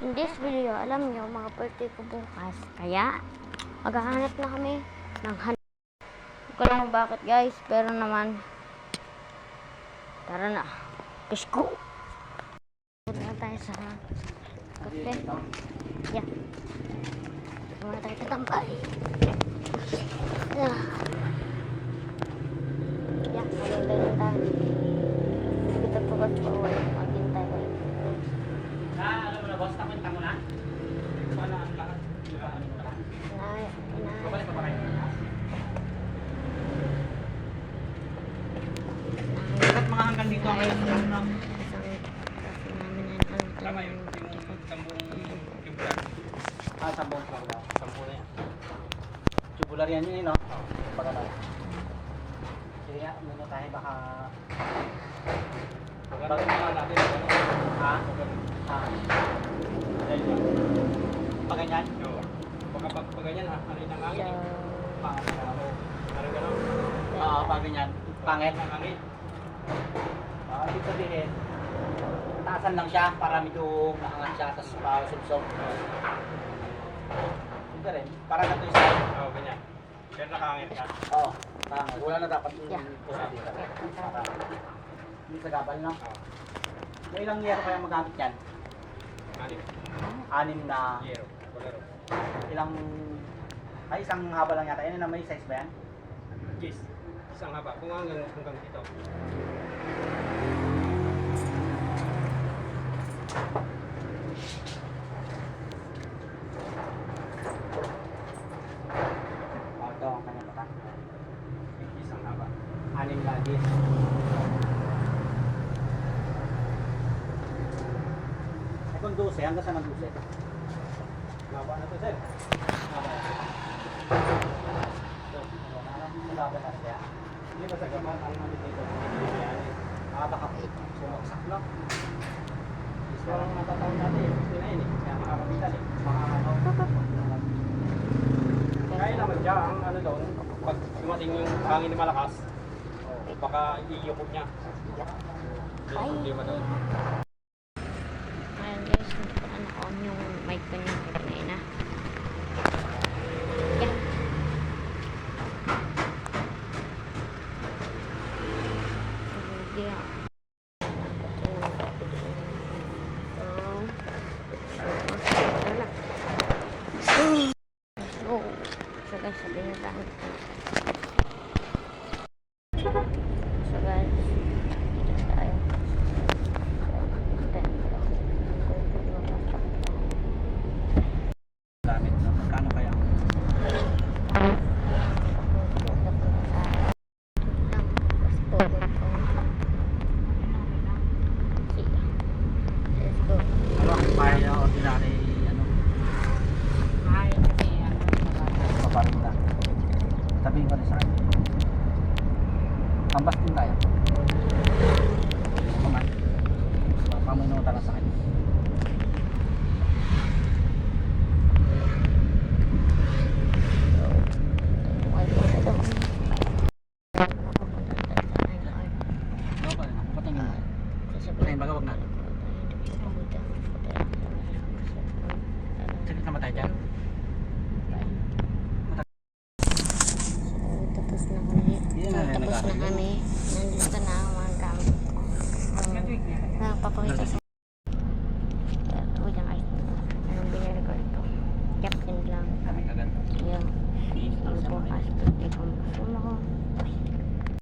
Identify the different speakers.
Speaker 1: In this video, alam nyo, mga birthday ko bukas. Kaya, maghahanap na kami ng hanap. Hindi ko lang bakit guys, pero naman, tara na. Let's go! Punta na tayo sa kape. Yeah. Muna tayo tatambay. Yeah. Yeah, maganda na tayo. Hindi kita pagod pa uwi. Maghintay ko.
Speaker 2: Alam mo na boss, takwenta mo na? Sana ang lahat. Babalik pa ba kayo? Ba't mga hanggang dito ang kayo sa na? Tama yung sambong tubular. Sambong tubular. Sambong na yan. Tubular yan yun, no? Pag ano. Sige nga, muna tayo baka... Pagkano mga natin? Ha? Pag ganyan? Oo. Pag ganyan, halin ang hangin eh. Pangit na ako. Parang gano'n? Oo, pag ganyan. Pangit ang hangin. Ibig sabihin, taasan lang siya para medyo maangat siya, tapos pausog-sog. Hindi rin, parang ganito yung style. Oo, ganyan. Pero nakahangin ka? Oo, nakahangin. Wala na dapat yung pusa dito. Hindi sa gabal, no? May ilang yero kaya magamit yan? 6 na yero. Ilang... Ay, isang haba lang yata. Yan na may size ba yan? Yes. Isang haba. Kung hanggang dito. Ito ang kanya bata. Isang haba. 6 na yes. Kung 12, hanggang saan ang 12? Maba na ito, sir. Maba. Maba na siya. Hindi ba sa gaman ang namin dito? Baka sumaksak na. Parang natatawag natin. Gusto na yun eh. Kaya makakapitan eh. Kaya naman siya, ang ano doon, pag dumating yung hangin na malakas, baka iiyukot niya. Ay! Hindi ba doon?
Speaker 1: Yung mic ko niya kanina. Yeah. So guys, sabihin na tayo. So guys, dito tayo.
Speaker 2: Gamit na. Magkano kaya? Ano? Kaya na ordinary ano? Kaya kasi ano? Paparin na. Sabihin ko na sa akin. Ambas din tayo. Kumain. Pamunuta lang sa akin. Sakit naman tayo dyan.
Speaker 1: Tapos na kami. Nandito na ang mga gamit ko. Napapakita sa anong binili ko ito. Captain lang.
Speaker 2: Kami agad.
Speaker 1: Yung bukas birthday ko. Gusto mo ko